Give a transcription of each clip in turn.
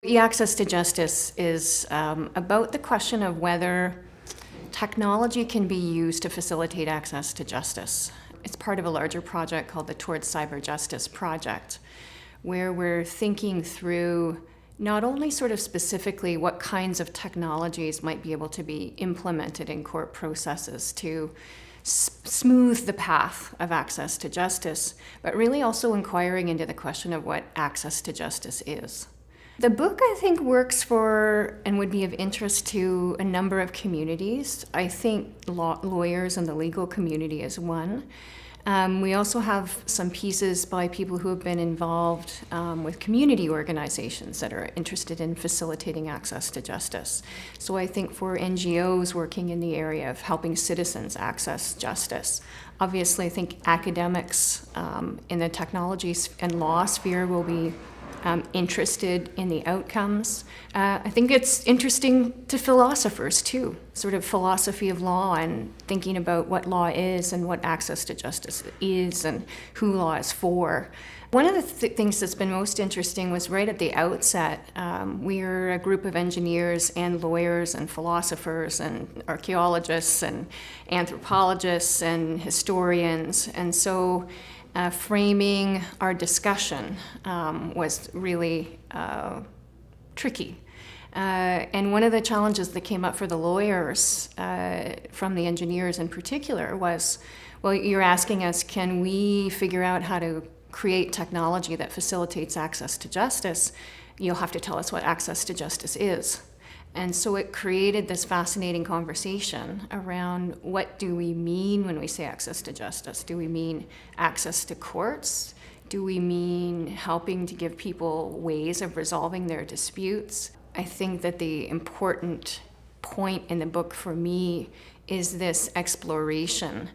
eAccess to justice is about the question of whether technology can be used to facilitate access to justice. It's part of a larger project called the Towards Cyber Justice Project, where we're thinking through not only sort of specifically what kinds of technologies might be able to be implemented in court processes to smooth the path of access to justice, but really also inquiring into the question of what access to justice is. The book, I think, works for and would be of interest to a number of communities. I think lawyers and the legal community is one. We also have some pieces by people who have been involved with community organizations that are interested in facilitating access to justice. So I think for NGOs working in the area of helping citizens access justice. Obviously, I think academics in the technology and law sphere will be interested in the outcomes. I think it's interesting to philosophers too, sort of philosophy of law and thinking about what law is and what access to justice is and who law is for. One of the things that's been most interesting was right at the outset, we're a group of engineers and lawyers and philosophers and archaeologists and anthropologists and historians, and so framing our discussion was really tricky. And one of the challenges that came up for the lawyers, from the engineers in particular, was, well, you're asking us, can we figure out how to create technology that facilitates access to justice? You'll have to tell us what access to justice is. And so it created this fascinating conversation around what do we mean when we say access to justice? Do we mean access to courts? Do we mean helping to give people ways of resolving their disputes? I think that the important point in the book for me is this exploration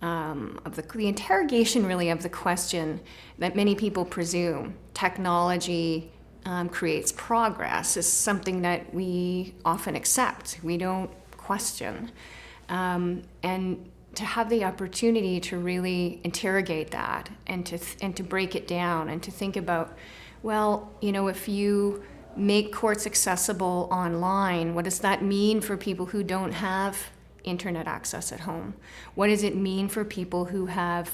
of the interrogation really of the question that many people presume technology creates progress is something that we often accept. We don't question. And to have the opportunity to really interrogate that and to break it down and to think about, well, you know, if you make courts accessible online, what does that mean for people who don't have internet access at home? What does it mean for people who have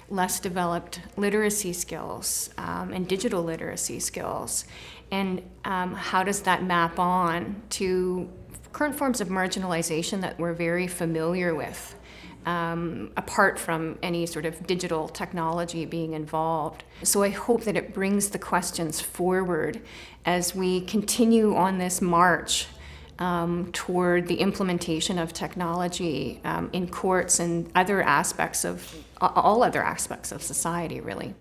less developed literacy skills and digital literacy skills? And how does that map on to current forms of marginalization that we're very familiar with, apart from any sort of digital technology being involved? So I hope that it brings the questions forward as we continue on this march toward the implementation of technology in courts and other aspects of all other aspects of society, really.